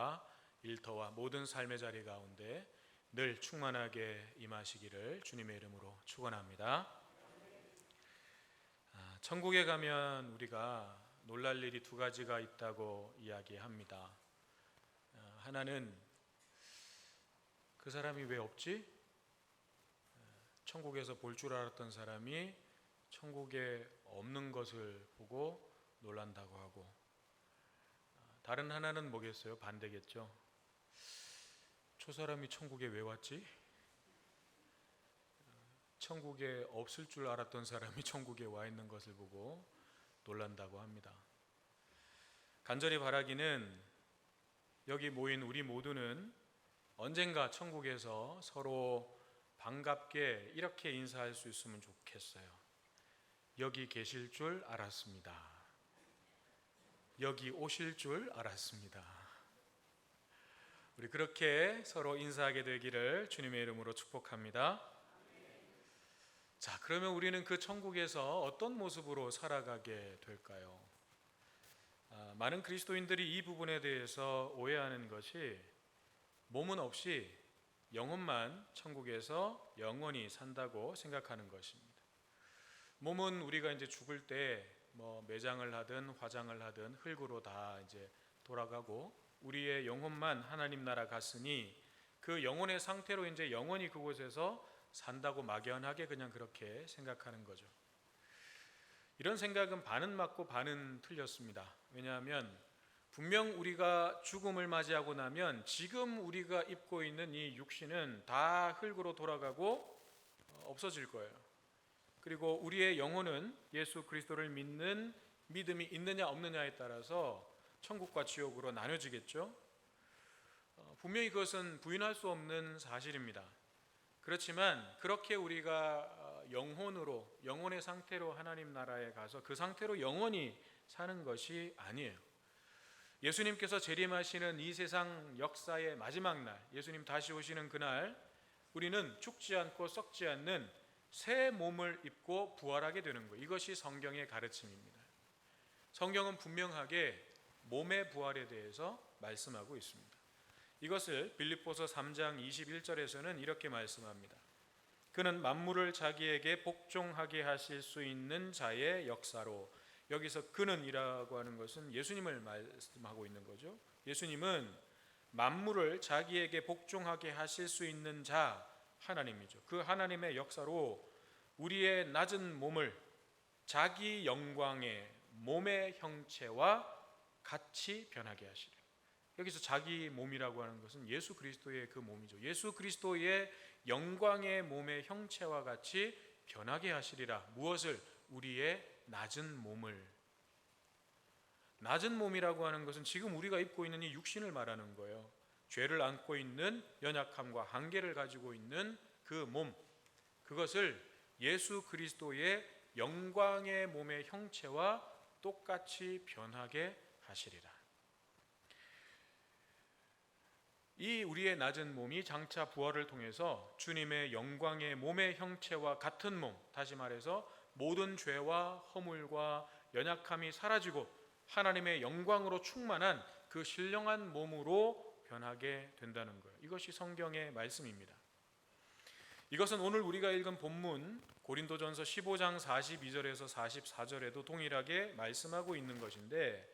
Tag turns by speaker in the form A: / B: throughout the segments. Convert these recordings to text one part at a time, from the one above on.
A: 가정과 일터와 모든 삶의 자리 가운데 늘 충만하게 임하시기를 주님의 이름으로 축원합니다. 천국에 가면 우리가 놀랄 일이 두 가지가 있다고 이야기합니다. 하나는 그 사람이 왜 없지? 천국에서 볼 줄 알았던 사람이 천국에 없는 것을 보고 놀란다고 하고, 다른 하나는 뭐겠어요? 반대겠죠. 저 사람이 천국에 왜 왔지? 천국에 없을 줄 알았던 사람이 천국에 와 있는 것을 보고 놀란다고 합니다. 간절히 바라기는 여기 모인 우리 모두는 언젠가 천국에서 서로 반갑게 이렇게 인사할 수 있으면 좋겠어요. 여기 계실 줄 알았습니다. 여기 오실 줄 알았습니다. 우리 그렇게 서로 인사하게 되기를 주님의 이름으로 축복합니다. 자, 그러면 우리는 그 천국에서 어떤 모습으로 살아가게 될까요? 많은 그리스도인들이 이 부분에 대해서 오해하는 것이 몸은 없이 영혼만 천국에서 영원히 산다고 생각하는 것입니다. 몸은 우리가 이제 죽을 때 매장을 하든 화장을 하든 흙으로 다 이제 돌아가고, 우리의 영혼만 하나님 나라 갔으니 그 영혼의 상태로 이제 영원히 그곳에서 산다고 막연하게 그냥 그렇게 생각하는 거죠. 이런 생각은 반은 맞고 반은 틀렸습니다. 왜냐하면 분명 우리가 죽음을 맞이하고 나면 지금 우리가 입고 있는 이 육신은 다 흙으로 돌아가고 없어질 거예요. 그리고 우리의 영혼은 예수 그리스도를 믿는 믿음이 있느냐 없느냐에 따라서 천국과 지옥으로 나눠지겠죠. 분명히 그것은 부인할 수 없는 사실입니다. 그렇지만 그렇게 우리가 영혼의 상태로 하나님 나라에 가서 그 상태로 영원히 사는 것이 아니에요. 예수님께서 재림하시는 이 세상 역사의 마지막 날, 예수님 다시 오시는 그날, 우리는 죽지 않고 썩지 않는 새 몸을 입고 부활하게 되는 거예요. 이것이 성경의 가르침입니다. 성경은 분명하게 몸의 부활에 대해서 말씀하고 있습니다. 이것을 빌립보서 3장 21절에서는 이렇게 말씀합니다. 그는 만물을 자기에게 복종하게 하실 수 있는 자의 역사로, 여기서 그는이라고 하는 것은 예수님을 말씀하고 있는 거죠. 예수님은 만물을 자기에게 복종하게 하실 수 있는 자, 하나님이죠. 그 하나님의 역사로 우리의 낮은 몸을 자기 영광의 몸의 형체와 같이 변하게 하시려. 여기서 자기 몸이라고 하는 것은 예수 그리스도의 그 몸이죠. 예수 그리스도의 영광의 몸의 형체와 같이 변하게 하시리라. 무엇을? 우리의 낮은 몸을. 낮은 몸이라고 하는 것은 지금 우리가 입고 있는 이 육신을 말하는 거예요. 죄를 안고 있는 연약함과 한계를 가지고 있는 그 몸, 그것을 예수 그리스도의 영광의 몸의 형체와 똑같이 변하게 하시리라. 이 우리의 낮은 몸이 장차 부활을 통해서 주님의 영광의 몸의 형체와 같은 몸, 다시 말해서 모든 죄와 허물과 연약함이 사라지고 하나님의 영광으로 충만한 그 신령한 몸으로 변하게 된다는 거예요. 이것이 성경의 말씀입니다. 이것은 오늘 우리가 읽은 본문 고린도전서 15장 42절에서 44절에도 동일하게 말씀하고 있는 것인데,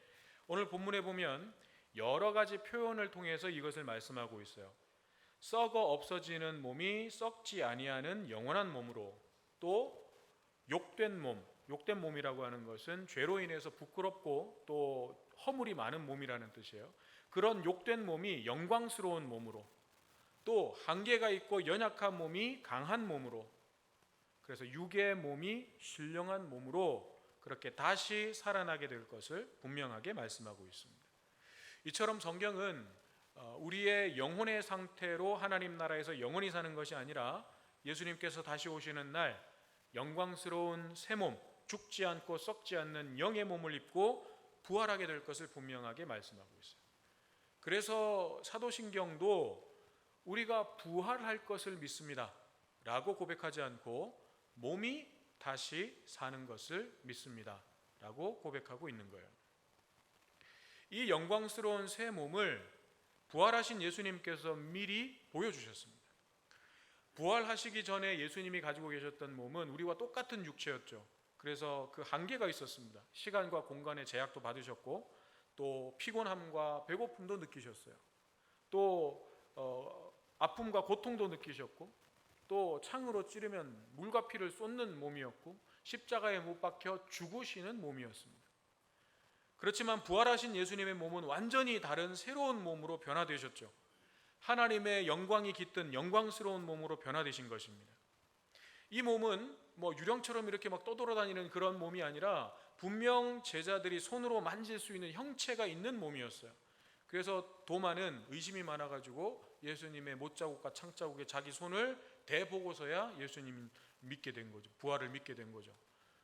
A: 오늘 본문에 보면 여러 가지 표현을 통해서 이것을 말씀하고 있어요. 썩어 없어지는 몸이 썩지 아니하는 영원한 몸으로, 또 욕된 몸, 욕된 몸이라고 하는 것은 죄로 인해서 부끄럽고 또 허물이 많은 몸이라는 뜻이에요. 그런 욕된 몸이 영광스러운 몸으로, 또 한계가 있고 연약한 몸이 강한 몸으로, 그래서 육의 몸이 신령한 몸으로 그렇게 다시 살아나게 될 것을 분명하게 말씀하고 있습니다. 이처럼 성경은 우리의 영혼의 상태로 하나님 나라에서 영원히 사는 것이 아니라 예수님께서 다시 오시는 날 영광스러운 새 몸, 죽지 않고 썩지 않는 영의 몸을 입고 부활하게 될 것을 분명하게 말씀하고 있어요. 그래서 사도신경도 우리가 부활할 것을 믿습니다 라고 고백하지 않고 몸이 다시 사는 것을 믿습니다 라고 고백하고 있는 거예요. 이 영광스러운 새 몸을 부활하신 예수님께서 미리 보여주셨습니다. 부활하시기 전에 예수님이 가지고 계셨던 몸은 우리와 똑같은 육체였죠. 그래서 그 한계가 있었습니다. 시간과 공간의 제약도 받으셨고, 또 피곤함과 배고픔도 느끼셨어요. 또 아픔과 고통도 느끼셨고, 또 창으로 찌르면 물과 피를 쏟는 몸이었고, 십자가에 못 박혀 죽으시는 몸이었습니다. 그렇지만 부활하신 예수님의 몸은 완전히 다른 새로운 몸으로 변화되셨죠. 하나님의 영광이 깃든 영광스러운 몸으로 변화되신 것입니다. 이 몸은 유령처럼 이렇게 막 떠돌아다니는 그런 몸이 아니라 분명 제자들이 손으로 만질 수 있는 형체가 있는 몸이었어요. 그래서 도마는 의심이 많아가지고 예수님의 못자국과 창자국에 자기 손을 대보고서야 예수님을 믿게 된 거죠. 부활을 믿게 된 거죠.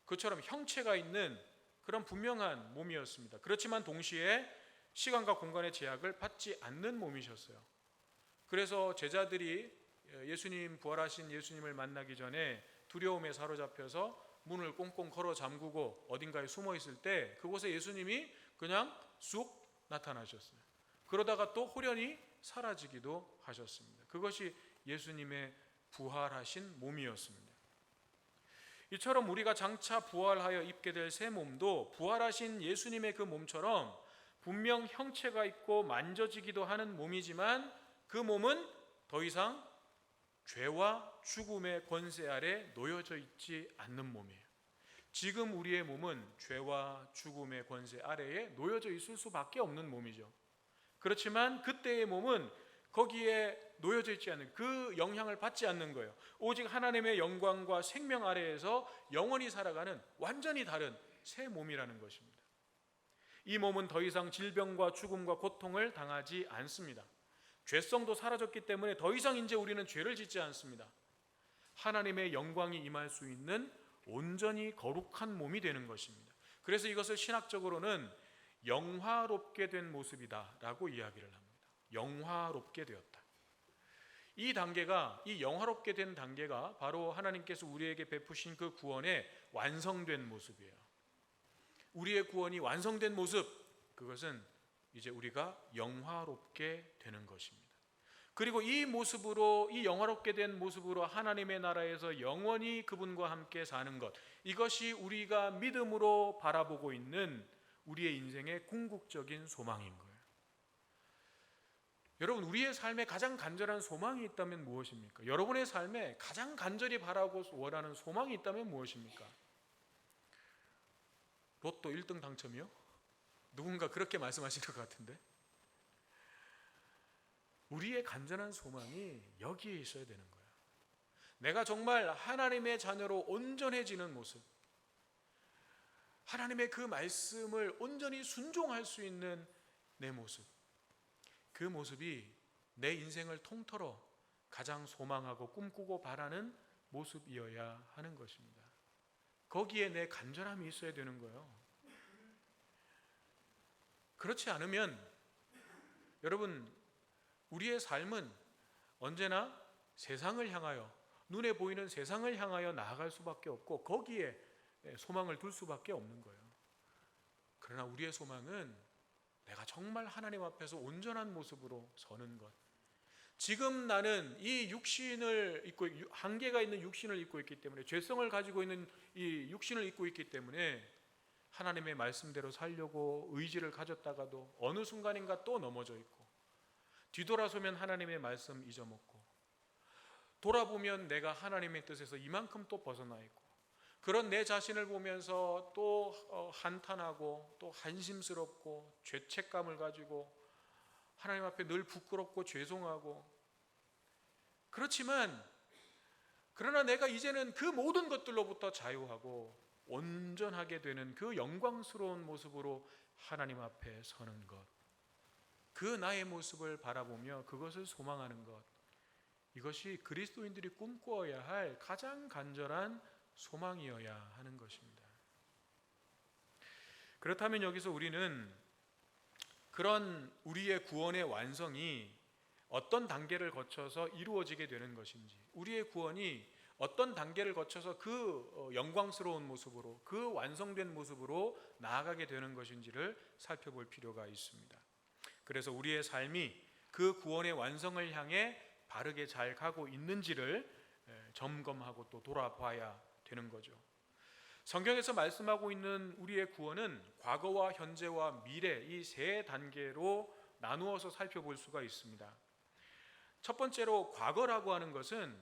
A: 그처럼 형체가 있는 그런 분명한 몸이었습니다. 그렇지만 동시에 시간과 공간의 제약을 받지 않는 몸이셨어요. 그래서 제자들이 부활하신 예수님을 만나기 전에 두려움에 사로잡혀서 문을 꽁꽁 걸어 잠그고 어딘가에 숨어 있을 때 그곳에 예수님이 그냥 쑥 나타나셨어요. 그러다가 또 호련히 사라지기도 하셨습니다. 그것이 예수님의 부활하신 몸이었습니다. 이처럼 우리가 장차 부활하여 입게 될 새 몸도 부활하신 예수님의 그 몸처럼 분명 형체가 있고 만져지기도 하는 몸이지만 그 몸은 더 이상 죄와 죽음의 권세 아래 놓여져 있지 않는 몸이에요. 지금 우리의 몸은 죄와 죽음의 권세 아래에 놓여져 있을 수밖에 없는 몸이죠. 그렇지만 그때의 몸은 거기에 놓여져 있지 않는, 그 영향을 받지 않는 거예요. 오직 하나님의 영광과 생명 아래에서 영원히 살아가는 완전히 다른 새 몸이라는 것입니다. 이 몸은 더 이상 질병과 죽음과 고통을 당하지 않습니다. 죄성도 사라졌기 때문에 더 이상 이제 우리는 죄를 짓지 않습니다. 하나님의 영광이 임할 수 있는 온전히 거룩한 몸이 되는 것입니다. 그래서 이것을 신학적으로는 영화롭게 된 모습이다라고 이야기를 합니다. 영화롭게 되었다. 이 영화롭게 된 단계가 바로 하나님께서 우리에게 베푸신 그 구원의 완성된 모습이에요. 우리의 구원이 완성된 모습, 그것은 이제 우리가 영화롭게 되는 것입니다. 그리고 이 영화롭게 된 모습으로 하나님의 나라에서 영원히 그분과 함께 사는 것, 이것이 우리가 믿음으로 바라보고 있는 우리의 인생의 궁극적인 소망인 거예요. 여러분, 우리의 삶에 가장 간절한 소망이 있다면 무엇입니까? 여러분의 삶에 가장 간절히 바라고 원하는 소망이 있다면 무엇입니까? 로또 1등 당첨이요? 누군가 그렇게 말씀하시는 것 같은데, 우리의 간절한 소망이 여기에 있어야 되는 거예요. 내가 정말 하나님의 자녀로 온전해지는 모습, 하나님의 그 말씀을 온전히 순종할 수 있는 내 모습, 그 모습이 내 인생을 통틀어 가장 소망하고 꿈꾸고 바라는 모습이어야 하는 것입니다. 거기에 내 간절함이 있어야 되는 거예요. 그렇지 않으면 여러분, 우리의 삶은 언제나 세상을 향하여, 눈에 보이는 세상을 향하여 나아갈 수밖에 없고 거기에 소망을 둘 수밖에 없는 거예요. 그러나 우리의 소망은 내가 정말 하나님 앞에서 온전한 모습으로 서는 것. 지금 나는 이 육신을 입고, 한계가 있는 육신을 입고 있기 때문에, 죄성을 가지고 있는 이 육신을 입고 있기 때문에 하나님의 말씀대로 살려고 의지를 가졌다가도 어느 순간인가 또 넘어져 있고, 뒤돌아서면 하나님의 말씀 잊어먹고, 돌아보면 내가 하나님의 뜻에서 이만큼 또 벗어나 있고, 그런 내 자신을 보면서 또 한탄하고 또 한심스럽고 죄책감을 가지고 하나님 앞에 늘 부끄럽고 죄송하고, 그러나 내가 이제는 그 모든 것들로부터 자유하고 온전하게 되는 그 영광스러운 모습으로 하나님 앞에 서는 것, 그 나의 모습을 바라보며 그것을 소망하는 것, 이것이 그리스도인들이 꿈꾸어야 할 가장 간절한 소망이어야 하는 것입니다. 그렇다면 여기서 우리는 그런 우리의 구원의 완성이 어떤 단계를 거쳐서 이루어지게 되는 것인지, 우리의 구원이 어떤 단계를 거쳐서 그 영광스러운 모습으로, 그 완성된 모습으로 나아가게 되는 것인지를 살펴볼 필요가 있습니다. 그래서 우리의 삶이 그 구원의 완성을 향해 바르게 잘 가고 있는지를 점검하고 또 돌아봐야 되는 거죠. 성경에서 말씀하고 있는 우리의 구원은 과거와 현재와 미래 이 세 단계로 나누어서 살펴볼 수가 있습니다. 첫 번째로 과거라고 하는 것은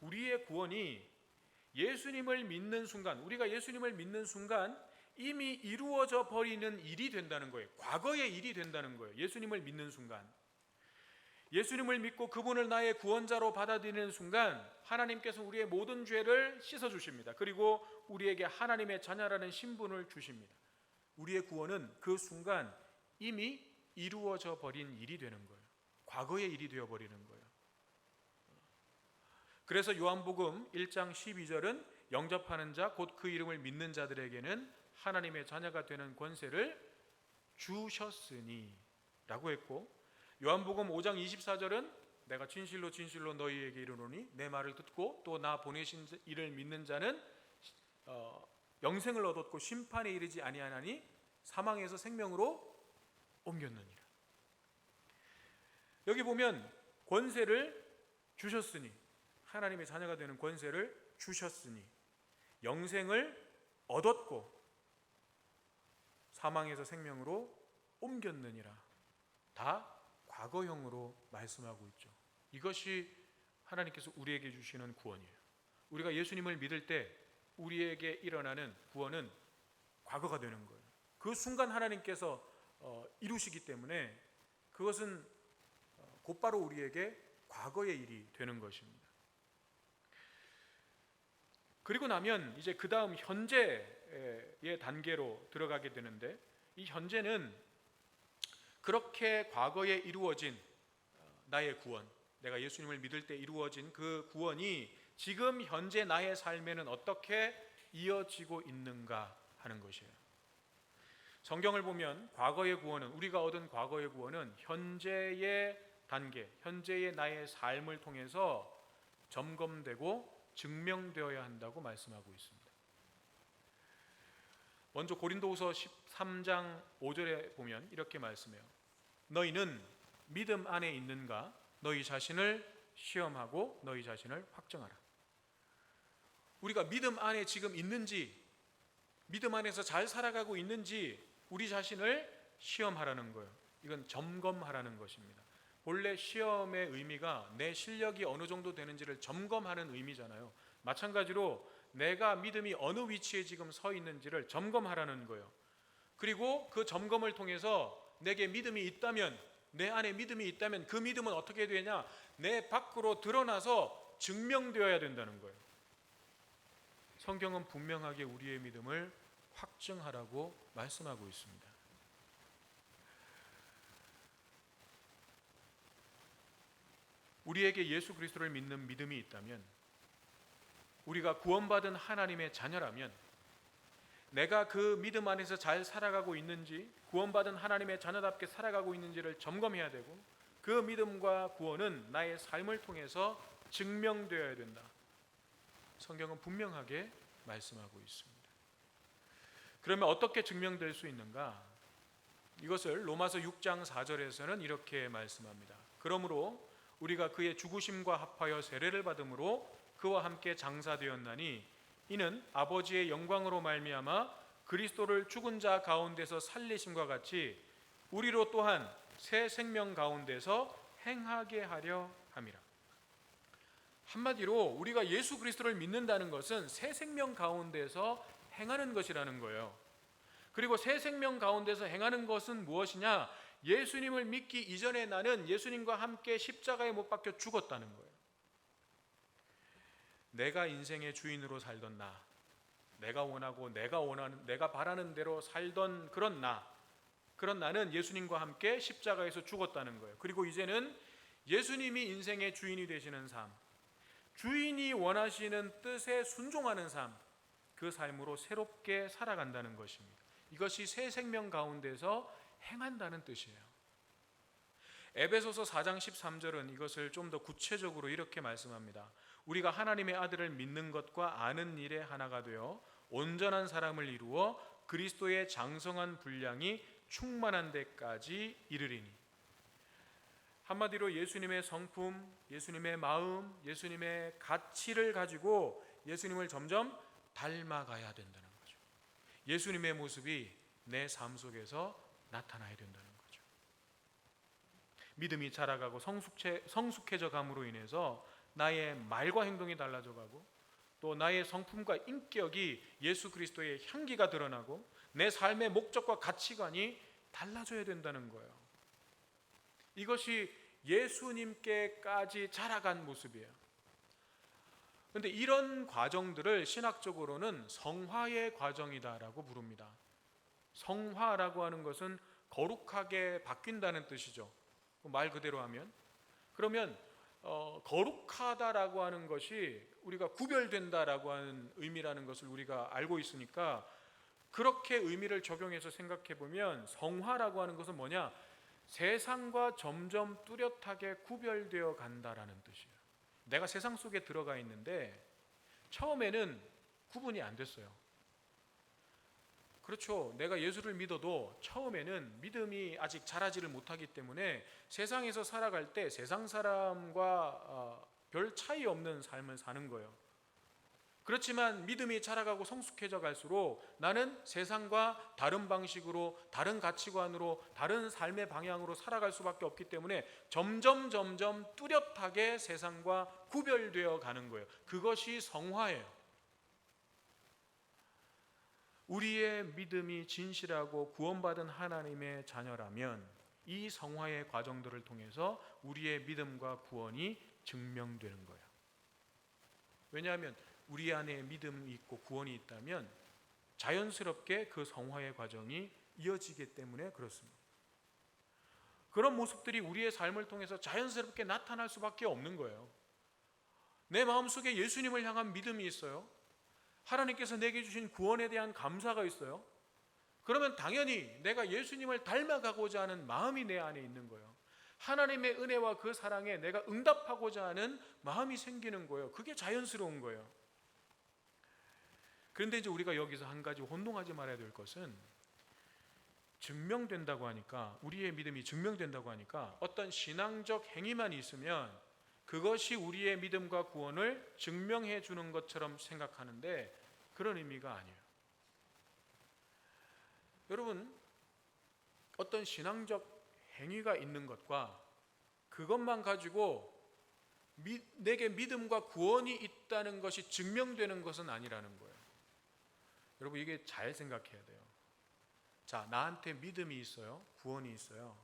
A: 우리의 구원이 예수님을 믿는 순간, 우리가 예수님을 믿는 순간 이미 이루어져 버리는 일이 된다는 거예요. 과거의 일이 된다는 거예요. 예수님을 믿는 순간, 예수님을 믿고 그분을 나의 구원자로 받아들이는 순간 하나님께서 우리의 모든 죄를 씻어주십니다. 그리고 우리에게 하나님의 자녀라는 신분을 주십니다. 우리의 구원은 그 순간 이미 이루어져 버린 일이 되는 거예요. 과거의 일이 되어버리는 거예요. 그래서 요한복음 1장 12절은 영접하는 자 곧 그 이름을 믿는 자들에게는 하나님의 자녀가 되는 권세를 주셨으니 라고 했고, 요한복음 5장 24절은 내가 진실로 진실로 너희에게 이르노니 내 말을 듣고 또 나 보내신 이를 믿는 자는 영생을 얻었고 심판에 이르지 아니하나니 사망에서 생명으로 옮겼느니라. 여기 보면 권세를 주셨으니, 하나님의 자녀가 되는 권세를 주셨으니, 영생을 얻었고 사망에서 생명으로 옮겼느니라. 다 과거형으로 말씀하고 있죠. 이것이 하나님께서 우리에게 주시는 구원이에요. 우리가 예수님을 믿을 때 우리에게 일어나는 구원은 과거가 되는 거예요. 그 순간 하나님께서 이루시기 때문에 그것은 곧바로 우리에게 과거의 일이 되는 것입니다. 그리고 나면 이제 그 다음 현재의 단계로 들어가게 되는데, 이 현재는 그렇게 과거에 이루어진 나의 구원, 내가 예수님을 믿을 때 이루어진 그 구원이 지금 현재 나의 삶에는 어떻게 이어지고 있는가 하는 것이에요. 성경을 보면 과거의 구원은, 우리가 얻은 과거의 구원은 현재의 단계, 현재의 나의 삶을 통해서 점검되고 증명되어야 한다고 말씀하고 있습니다. 먼저 고린도후서 13장 5절에 보면 이렇게 말씀해요. 너희는 믿음 안에 있는가? 너희 자신을 시험하고 너희 자신을 확정하라. 우리가 믿음 안에 지금 있는지, 믿음 안에서 잘 살아가고 있는지 우리 자신을 시험하라는 거예요. 이건 점검하라는 것입니다. 본래 시험의 의미가 내 실력이 어느 정도 되는지를 점검하는 의미잖아요. 마찬가지로 내가 믿음이 어느 위치에 지금 서 있는지를 점검하라는 거예요. 그리고 그 점검을 통해서 내게 믿음이 있다면, 내 안에 믿음이 있다면 그 믿음은 어떻게 되냐? 내 밖으로 드러나서 증명되어야 된다는 거예요. 성경은 분명하게 우리의 믿음을 확증하라고 말씀하고 있습니다. 우리에게 예수 그리스도를 믿는 믿음이 있다면, 우리가 구원받은 하나님의 자녀라면 내가 그 믿음 안에서 잘 살아가고 있는지, 구원받은 하나님의 자녀답게 살아가고 있는지를 점검해야 되고, 그 믿음과 구원은 나의 삶을 통해서 증명되어야 된다. 성경은 분명하게 말씀하고 있습니다. 그러면 어떻게 증명될 수 있는가? 이것을 로마서 6장 4절에서는 이렇게 말씀합니다. 그러므로 우리가 그의 죽으심과 합하여 세례를 받음으로 그와 함께 장사되었나니 이는 아버지의 영광으로 말미암아 그리스도를 죽은 자 가운데서 살리심과 같이 우리로 또한 새 생명 가운데서 행하게 하려 함이라. 한마디로 우리가 예수 그리스도를 믿는다는 것은 새 생명 가운데서 행하는 것이라는 거예요. 그리고 새 생명 가운데서 행하는 것은 무엇이냐? 예수님을 믿기 이전에 나는 예수님과 함께 십자가에 못 박혀 죽었다는 거예요. 내가 인생의 주인으로 살던 나, 내가 원하고 내가 바라는 대로 살던 그런 나는 예수님과 함께 십자가에서 죽었다는 거예요. 그리고 이제는 예수님이 인생의 주인이 되시는 삶, 주인이 원하시는 뜻에 순종하는 삶, 그 삶으로 새롭게 살아간다는 것입니다. 이것이 새 생명 가운데서 행한다는 뜻이에요. 에베소서 4장 13절은 이것을 좀 더 구체적으로 이렇게 말씀합니다. 우리가 하나님의 아들을 믿는 것과 아는 일에 하나가 되어 온전한 사람을 이루어 그리스도의 장성한 분량이 충만한 데까지 이르리니. 한마디로 예수님의 성품, 예수님의 마음, 예수님의 가치를 가지고 예수님을 점점 닮아가야 된다는 거죠. 예수님의 모습이 내 삶 속에서 나타나야 된다는 거죠. 믿음이 자라가고 성숙해져 감으로 인해서 나의 말과 행동이 달라져 가고 또 나의 성품과 인격이 예수 그리스도의 향기가 드러나고 내 삶의 목적과 가치관이 달라져야 된다는 거예요. 이것이 예수님께까지 자라간 모습이에요. 그런데 이런 과정들을 신학적으로는 성화의 과정이다라고 부릅니다. 성화라고 하는 것은 거룩하게 바뀐다는 뜻이죠. 말 그대로 하면. 그러면 거룩하다라고 하는 것이 우리가 구별된다라고 하는 의미라는 것을 우리가 알고 있으니까 그렇게 의미를 적용해서 생각해 보면 성화라고 하는 것은 뭐냐? 세상과 점점 뚜렷하게 구별되어 간다라는 뜻이에요. 내가 세상 속에 들어가 있는데 처음에는 구분이 안 됐어요. 그렇죠. 내가 예수를 믿어도 처음에는 믿음이 아직 자라지를 못하기 때문에 세상에서 살아갈 때 세상 사람과 별 차이 없는 삶을 사는 거예요. 그렇지만 믿음이 자라가고 성숙해져 갈수록 나는 세상과 다른 방식으로, 다른 가치관으로, 다른 삶의 방향으로 살아갈 수밖에 없기 때문에 점점 뚜렷하게 세상과 구별되어 가는 거예요. 그것이 성화예요. 우리의 믿음이 진실하고 구원받은 하나님의 자녀라면 이 성화의 과정들을 통해서 우리의 믿음과 구원이 증명되는 거예요. 왜냐하면 우리 안에 믿음이 있고 구원이 있다면 자연스럽게 그 성화의 과정이 이어지기 때문에 그렇습니다. 그런 모습들이 우리의 삶을 통해서 자연스럽게 나타날 수밖에 없는 거예요. 내 마음속에 예수님을 향한 믿음이 있어요. 하나님께서 내게 주신 구원에 대한 감사가 있어요. 그러면 당연히 내가 예수님을 닮아가고자 하는 마음이 내 안에 있는 거예요. 하나님의 은혜와 그 사랑에 내가 응답하고자 하는 마음이 생기는 거예요. 그게 자연스러운 거예요. 그런데 이제 우리가 여기서 한 가지 혼동하지 말아야 될 것은 증명된다고 하니까, 우리의 믿음이 증명된다고 하니까 어떤 신앙적 행위만 있으면 그것이 우리의 믿음과 구원을 증명해 주는 것처럼 생각하는데 그런 의미가 아니에요. 여러분, 어떤 신앙적 행위가 있는 것과 그것만 가지고 내게 믿음과 구원이 있다는 것이 증명되는 것은 아니라는 거예요. 여러분, 이게 잘 생각해야 돼요. 자, 나한테 믿음이 있어요. 구원이 있어요.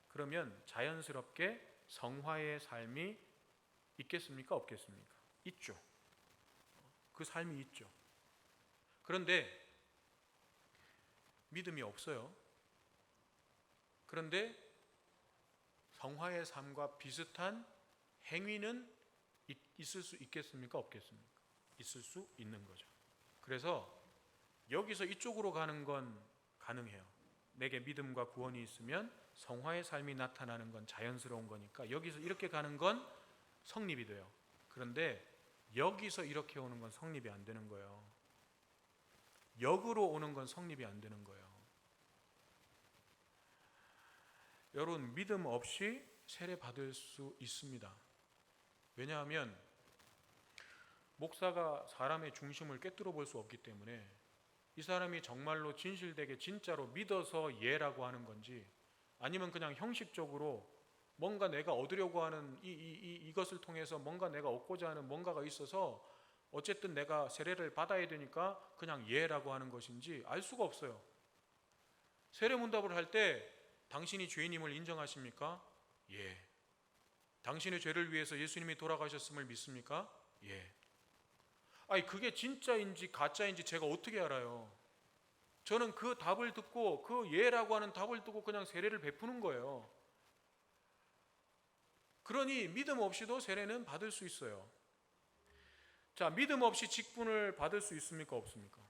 A: 그러면 자연스럽게 성화의 삶이 있겠습니까? 없겠습니까? 있죠. 그 삶이 있죠. 그런데 믿음이 없어요. 그런데 성화의 삶과 비슷한 행위는 있을 수 있겠습니까? 없겠습니까? 있을 수 있는 거죠. 그래서 여기서 이쪽으로 가는 건 가능해요. 내게 믿음과 구원이 있으면 성화의 삶이 나타나는 건 자연스러운 거니까 여기서 이렇게 가는 건 성립이 돼요. 그런데 여기서 이렇게 오는 건 성립이 안 되는 거예요. 역으로 오는 건 성립이 안 되는 거예요. 여러분, 믿음 없이 세례 받을 수 있습니다. 왜냐하면 목사가 사람의 중심을 꿰뚫어 볼 수 없기 때문에 이 사람이 정말로 진실되게 진짜로 믿어서 예라고 하는 건지 아니면 그냥 형식적으로 뭔가 내가 얻으려고 하는 이것을 통해서 뭔가 내가 얻고자 하는 뭔가가 있어서 어쨌든 내가 세례를 받아야 되니까 그냥 예라고 하는 것인지 알 수가 없어요. 세례 문답을 할 때 당신이 죄인임을 인정하십니까? 예. 당신의 죄를 위해서 예수님이 돌아가셨음을 믿습니까? 예. 아니, 그게 진짜인지 가짜인지 제가 어떻게 알아요? 저는 그 답을 듣고 그 예라고 하는 답을 듣고 그냥 세례를 베푸는 거예요. 그러니 믿음 없이도 세례는 받을 수 있어요. 자, 믿음 없이 직분을 받을 수 있습니까? 없습니까?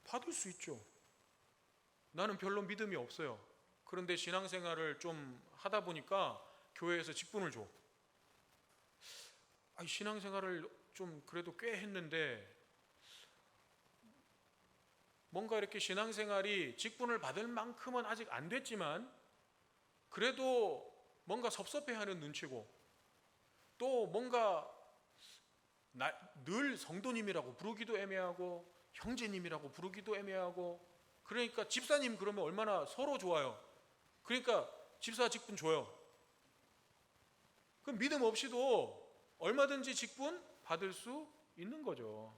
A: 받을 수 있죠. 나는 별로 믿음이 없어요. 그런데 신앙생활을 좀 하다 보니까 교회에서 직분을 줘. 신앙생활을 좀 그래도 꽤 했는데 뭔가 이렇게 신앙생활이 직분을 받을 만큼은 아직 안 됐지만 그래도 뭔가 섭섭해하는 눈치고, 또 뭔가 늘 성도님이라고 부르기도 애매하고 형제님이라고 부르기도 애매하고, 그러니까 집사님 그러면 얼마나 서로 좋아요. 그러니까 집사 직분 줘요. 그럼 믿음 없이도 얼마든지 직분 받을 수 있는 거죠.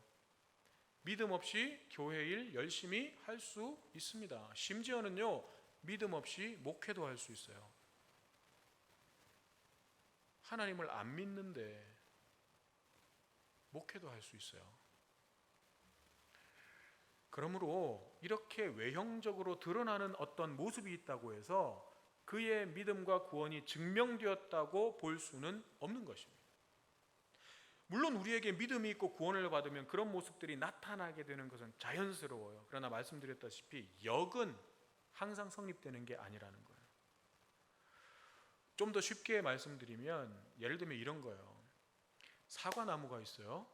A: 믿음 없이 교회 일 열심히 할 수 있습니다. 심지어는요, 믿음 없이 목회도 할 수 있어요. 하나님을 안 믿는데 목회도 할 수 있어요. 그러므로 이렇게 외형적으로 드러나는 어떤 모습이 있다고 해서 그의 믿음과 구원이 증명되었다고 볼 수는 없는 것입니다. 물론 우리에게 믿음이 있고 구원을 받으면 그런 모습들이 나타나게 되는 것은 자연스러워요. 그러나 말씀드렸다시피 역은 항상 성립되는 게 아니라는 거예요. 좀 더 쉽게 말씀드리면, 예를 들면 이런 거예요. 사과나무가 있어요.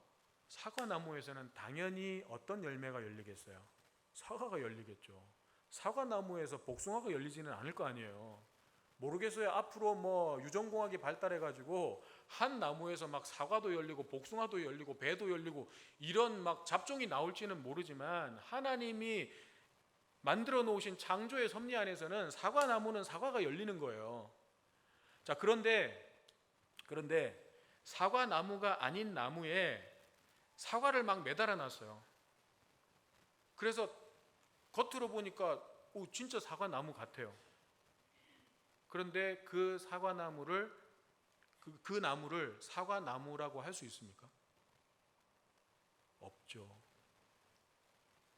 A: 사과나무에서는 당연히 어떤 열매가 열리겠어요? 사과가 열리겠죠. 사과나무에서 복숭아가 열리지는 않을 거 아니에요. 모르겠어요. 앞으로 뭐 유전공학이 발달해가지고 한 나무에서 막 사과도 열리고 복숭아도 열리고 배도 열리고 이런 막 잡종이 나올지는 모르지만, 하나님이 만들어 놓으신 창조의 섭리 안에서는 사과나무는 사과가 열리는 거예요. 자, 그런데 사과나무가 아닌 나무에 사과를 막 매달아 놨어요. 그래서 겉으로 보니까 진짜 사과나무 같아요. 그런데 그 사과나무를 그 나무를 사과나무라고 할 수 있습니까? 없죠.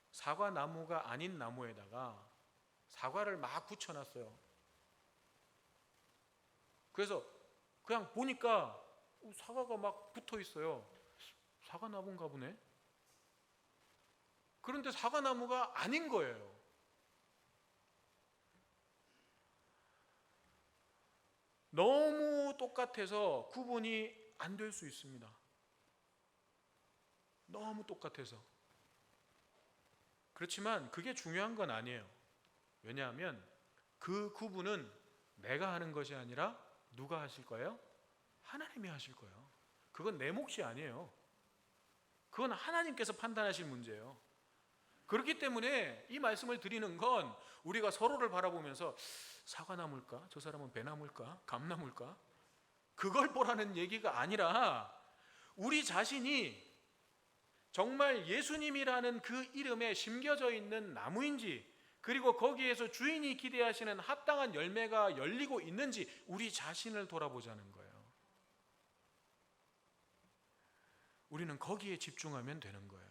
A: 사과나무가 아닌 나무에다가 사과를 막 붙여놨어요. 그래서 그냥 보니까 사과가 막 붙어 있어요. 사과나무인가 보네. 그런데 사과나무가 아닌 거예요. 너무 똑같아서 구분이 안 될 수 있습니다. 너무 똑같아서. 그렇지만 그게 중요한 건 아니에요. 왜냐하면 그 구분은 내가 하는 것이 아니라 누가 하실 거예요? 하나님이 하실 거예요. 그건 내 몫이 아니에요. 그건 하나님께서 판단하실 문제예요. 그렇기 때문에 이 말씀을 드리는 건 우리가 서로를 바라보면서 사과나무일까? 저 사람은 배나무일까? 감나무일까? 그걸 보라는 얘기가 아니라, 우리 자신이 정말 예수님이라는 그 이름에 심겨져 있는 나무인지, 그리고 거기에서 주인이 기대하시는 합당한 열매가 열리고 있는지 우리 자신을 돌아보자는 거예요. 우리는 거기에 집중하면 되는 거예요.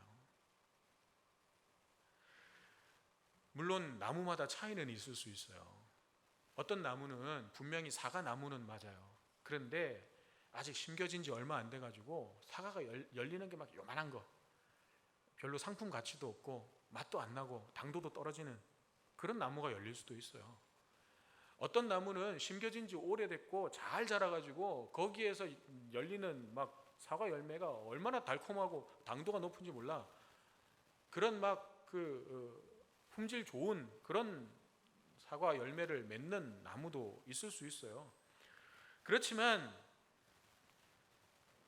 A: 물론 나무마다 차이는 있을 수 있어요. 어떤 나무는 분명히 사과나무는 맞아요. 그런데 아직 심겨진 지 얼마 안 돼가지고 사과가 열리는 게 막 요만한 거, 별로 상품 가치도 없고 맛도 안 나고 당도도 떨어지는 그런 나무가 열릴 수도 있어요. 어떤 나무는 심겨진 지 오래됐고 잘 자라가지고 거기에서 열리는 막 사과 열매가 얼마나 달콤하고 당도가 높은지 몰라. 그런 막 품질 좋은 그런 사과 열매를 맺는 나무도 있을 수 있어요. 그렇지만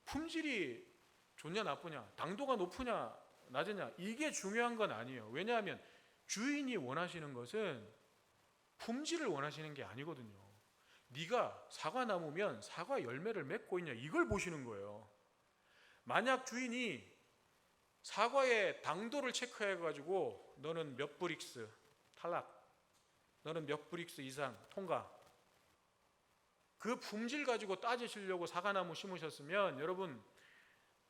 A: 품질이 좋냐 나쁘냐, 당도가 높으냐 낮으냐, 이게 중요한 건 아니에요. 왜냐하면 주인이 원하시는 것은 품질을 원하시는 게 아니거든요. 네가 사과나무면 사과 열매를 맺고 있냐, 이걸 보시는 거예요. 만약 주인이 사과의 당도를 체크해가지고 너는 몇 브릭스 탈락, 너는 몇 브릭스 이상 통과, 그 품질 가지고 따지시려고 사과나무 심으셨으면, 여러분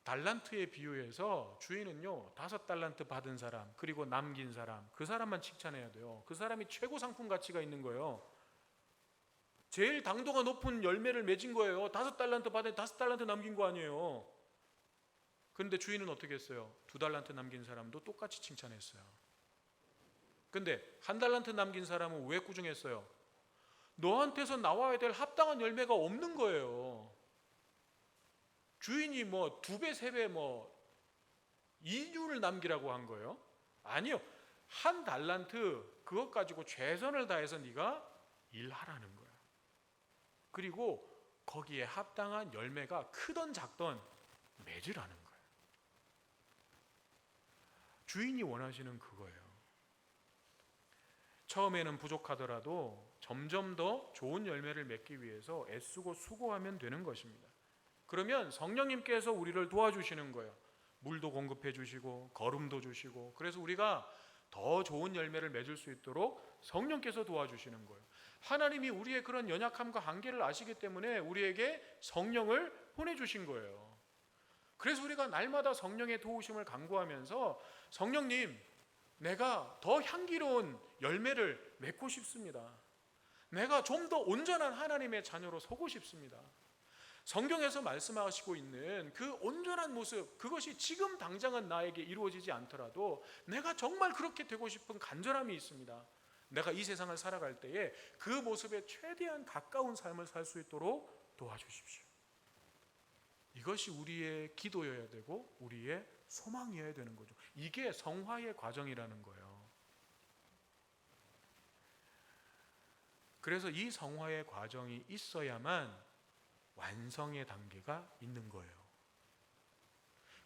A: 달란트에 비유해서 주인은요 5달란트 받은 사람 그리고 남긴 사람, 그 사람만 칭찬해야 돼요. 그 사람이 최고 상품 가치가 있는 거예요. 제일 당도가 높은 열매를 맺은 거예요. 5달란트 받은 5달란트 남긴 거 아니에요. 그런데 주인은 어떻게 했어요? 2달란트 남긴 사람도 똑같이 칭찬했어요. 근데 1달란트 남긴 사람은 왜 꾸중했어요? 너한테서 나와야 될 합당한 열매가 없는 거예요. 주인이 뭐 2배, 3배 뭐 이윤을 남기라고 한 거예요? 아니요. 1달란트 그것 가지고 최선을 다해서 네가 일하라는 거예요. 그리고 거기에 합당한 열매가 크던 작던 맺으라는 거예요. 주인이 원하시는 그거예요. 처음에는 부족하더라도 점점 더 좋은 열매를 맺기 위해서 애쓰고 수고하면 되는 것입니다. 그러면 성령님께서 우리를 도와주시는 거예요. 물도 공급해 주시고 거름도 주시고, 그래서 우리가 더 좋은 열매를 맺을 수 있도록 성령께서 도와주시는 거예요. 하나님이 우리의 그런 연약함과 한계를 아시기 때문에 우리에게 성령을 보내주신 거예요. 그래서 우리가 날마다 성령의 도우심을 간구하면서, 성령님, 내가 더 향기로운 열매를 맺고 싶습니다. 내가 좀 더 온전한 하나님의 자녀로 서고 싶습니다. 성경에서 말씀하시고 있는 그 온전한 모습, 그것이 지금 당장은 나에게 이루어지지 않더라도 내가 정말 그렇게 되고 싶은 간절함이 있습니다. 내가 이 세상을 살아갈 때에 그 모습에 최대한 가까운 삶을 살 수 있도록 도와주십시오. 이것이 우리의 기도여야 되고 우리의 소망이어야 되는 거죠. 이게 성화의 과정이라는 거예요. 그래서 이 성화의 과정이 있어야만 완성의 단계가 있는 거예요.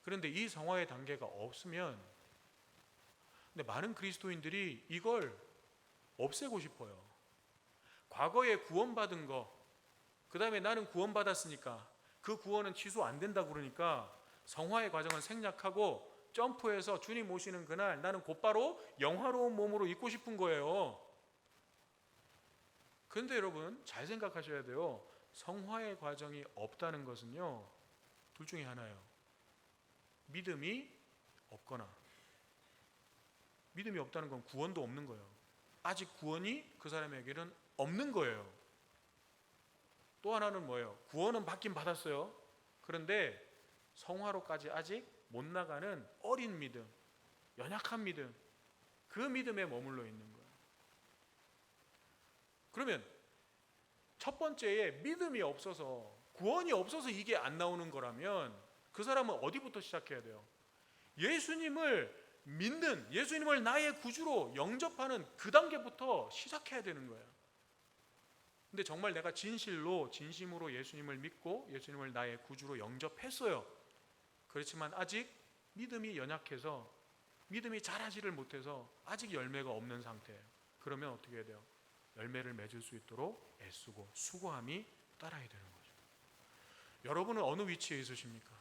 A: 그런데 이 성화의 단계가 없으면, 근데 많은 그리스도인들이 이걸 없애고 싶어요. 과거에 구원받은 거, 그 다음에 나는 구원받았으니까 그 구원은 취소 안 된다고 그러니까 성화의 과정을 생략하고 점프해서 주님 오시는 그날 나는 곧바로 영화로운 몸으로 있고 싶은 거예요. 그런데 여러분 잘 생각하셔야 돼요. 성화의 과정이 없다는 것은요, 둘 중에 하나예요. 믿음이 없거나, 믿음이 없다는 건 구원도 없는 거예요. 아직 구원이 그 사람에게는 없는 거예요. 또 하나는 뭐예요? 구원은 받긴 받았어요. 그런데 성화로까지 아직 못 나가는 어린 믿음, 연약한 믿음, 그 믿음에 머물러 있는 거예요. 그러면 첫 번째에 믿음이 없어서, 구원이 없어서 이게 안 나오는 거라면 그 사람은 어디부터 시작해야 돼요? 예수님을 믿는, 예수님을 나의 구주로 영접하는 그 단계부터 시작해야 되는 거예요. 근데 정말 내가 진심으로 예수님을 믿고 예수님을 나의 구주로 영접했어요. 그렇지만 아직 믿음이 연약해서, 믿음이 자라지를 못해서 아직 열매가 없는 상태예요. 그러면 어떻게 해야 돼요? 열매를 맺을 수 있도록 애쓰고 수고함이 따라야 되는 거죠. 여러분은 어느 위치에 있으십니까?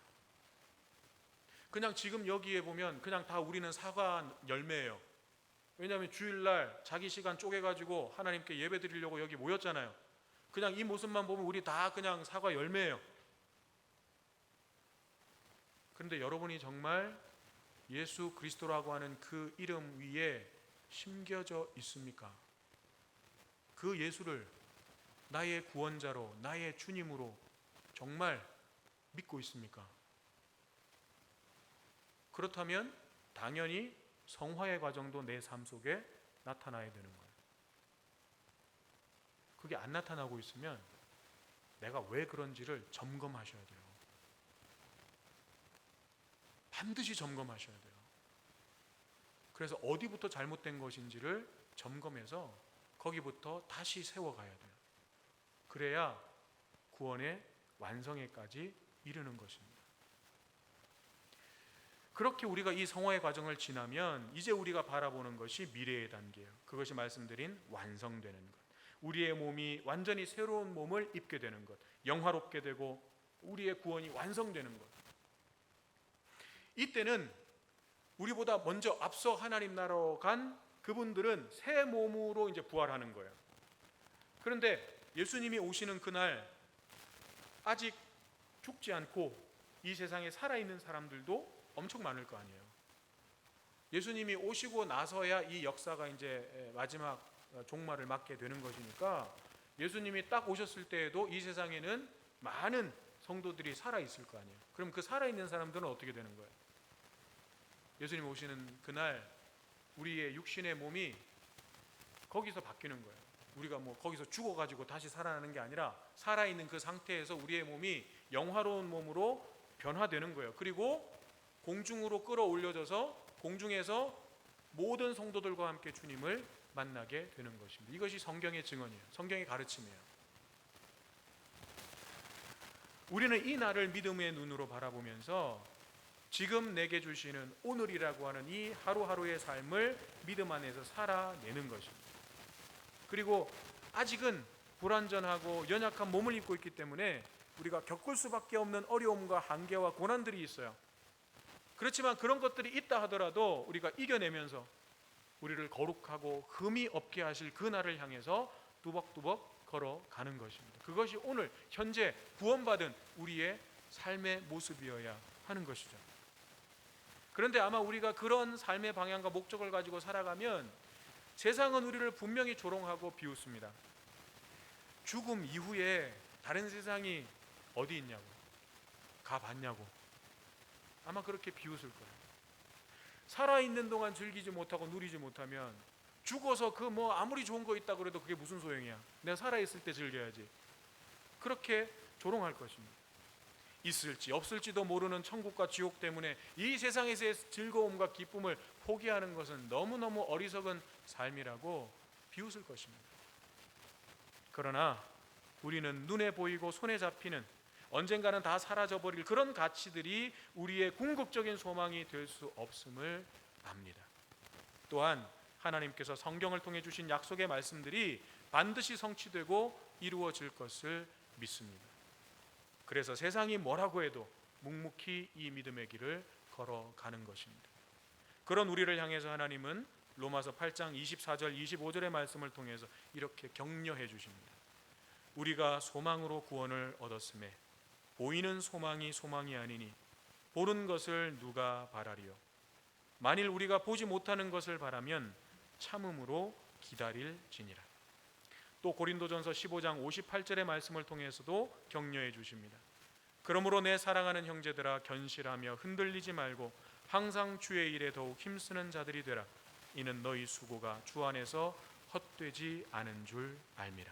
A: 그냥 지금 여기에 보면 그냥 다 우리는 사과 열매예요. 왜냐하면 주일날 자기 시간 쪼개가지고 하나님께 예배 드리려고 여기 모였잖아요. 그냥 이 모습만 보면 우리 다 그냥 사과 열매예요. 그런데 여러분이 정말 예수 그리스도라고 하는 그 이름 위에 심겨져 있습니까? 그 예수를 나의 구원자로, 나의 주님으로 정말 믿고 있습니까? 그렇다면 당연히 성화의 과정도 내 삶 속에 나타나야 되는 거예요. 그게 안 나타나고 있으면 내가 왜 그런지를 점검하셔야 돼요. 반드시 점검하셔야 돼요. 그래서 어디부터 잘못된 것인지를 점검해서 거기부터 다시 세워가야 돼요. 그래야 구원의 완성에까지 이르는 것입니다. 그렇게 우리가 이 성화의 과정을 지나면 이제 우리가 바라보는 것이 미래의 단계예요. 그것이 말씀드린 완성되는 것, 우리의 몸이 완전히 새로운 몸을 입게 되는 것, 영화롭게 되고 우리의 구원이 완성되는 것. 이때는 우리보다 먼저 앞서 하나님 나라로 간 그분들은 새 몸으로 이제 부활하는 거예요. 그런데 예수님이 오시는 그날 아직 죽지 않고 이 세상에 살아있는 사람들도 엄청 많을 거 아니에요. 예수님이 오시고 나서야 이 역사가 이제 마지막 종말을 맞게 되는 것이니까, 예수님이 딱 오셨을 때에도 이 세상에는 많은 성도들이 살아있을 거 아니에요. 그럼 그 살아있는 사람들은 어떻게 되는 거예요? 예수님 오시는 그날 우리의 육신의 몸이 거기서 바뀌는 거예요. 우리가 뭐 거기서 죽어가지고 다시 살아나는 게 아니라 살아있는 그 상태에서 우리의 몸이 영화로운 몸으로 변화되는 거예요. 그리고 공중으로 끌어올려져서 공중에서 모든 성도들과 함께 주님을 만나게 되는 것입니다. 이것이 성경의 증언이에요. 성경의 가르침이에요. 우리는 이 날을 믿음의 눈으로 바라보면서 지금 내게 주시는 오늘이라고 하는 이 하루하루의 삶을 믿음 안에서 살아내는 것입니다. 그리고 아직은 불완전하고 연약한 몸을 입고 있기 때문에 우리가 겪을 수밖에 없는 어려움과 한계와 고난들이 있어요. 그렇지만 그런 것들이 있다 하더라도 우리가 이겨내면서 우리를 거룩하고 흠이 없게 하실 그 날을 향해서 뚜벅뚜벅 걸어가는 것입니다. 그것이 오늘 현재 구원받은 우리의 삶의 모습이어야 하는 것이죠. 그런데 아마 우리가 그런 삶의 방향과 목적을 가지고 살아가면 세상은 우리를 분명히 조롱하고 비웃습니다. 죽음 이후에 다른 세상이 어디 있냐고, 가봤냐고, 아마 그렇게 비웃을 거예요. 살아있는 동안 즐기지 못하고 누리지 못하면 죽어서 그 뭐 아무리 좋은 거 있다 그래도 그게 무슨 소용이야. 내가 살아있을 때 즐겨야지. 그렇게 조롱할 것입니다. 있을지 없을지도 모르는 천국과 지옥 때문에 이 세상에서의 즐거움과 기쁨을 포기하는 것은 너무너무 어리석은 삶이라고 비웃을 것입니다. 그러나 우리는 눈에 보이고 손에 잡히는 언젠가는 다 사라져버릴 그런 가치들이 우리의 궁극적인 소망이 될 수 없음을 압니다. 또한 하나님께서 성경을 통해 주신 약속의 말씀들이 반드시 성취되고 이루어질 것을 믿습니다. 그래서 세상이 뭐라고 해도 묵묵히 이 믿음의 길을 걸어가는 것입니다. 그런 우리를 향해서 하나님은 로마서 8장 24절 25절의 말씀을 통해서 이렇게 격려해 주십니다. 우리가 소망으로 구원을 얻었음에 보이는 소망이 소망이 아니니 보는 것을 누가 바라리요. 만일 우리가 보지 못하는 것을 바라면 참음으로 기다릴지니라. 또 고린도전서 15장 58절의 말씀을 통해서도 격려해 주십니다. 그러므로 내 사랑하는 형제들아 견실하며 흔들리지 말고 항상 주의 일에 더욱 힘쓰는 자들이 되라. 이는 너희 수고가 주 안에서 헛되지 않은 줄 알미라.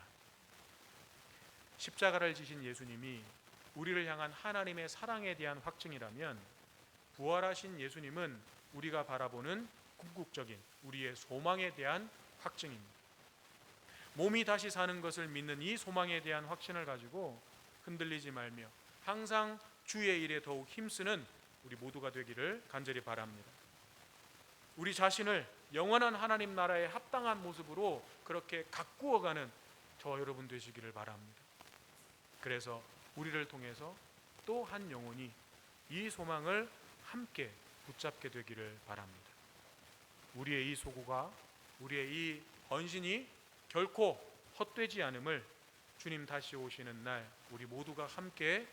A: 십자가를 지신 예수님이 우리를 향한 하나님의 사랑에 대한 확증이라면 부활하신 예수님은 우리가 바라보는 궁극적인 우리의 소망에 대한 확증입니다. 몸이 다시 사는 것을 믿는 이 소망에 대한 확신을 가지고 흔들리지 말며 항상 주의 일에 더욱 힘쓰는 우리 모두가 되기를 간절히 바랍니다. 우리 자신을 영원한 하나님 나라에 합당한 모습으로 그렇게 가꾸어가는 저와 여러분 되시기를 바랍니다. 그래서 우리를 통해서 또 한 영혼이 이 소망을 함께 붙잡게 되기를 바랍니다. 우리의 이 소고가, 우리의 이 헌신이 결코 헛되지 않음을 주님 다시 오시는 날 우리 모두가 함께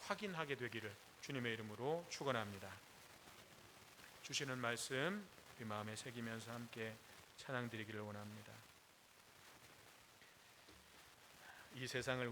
A: 확인하게 되기를 주님의 이름으로 축원합니다. 주시는 말씀 우리 마음에 새기면서 함께 찬양드리기를 원합니다. 이 세상을 우리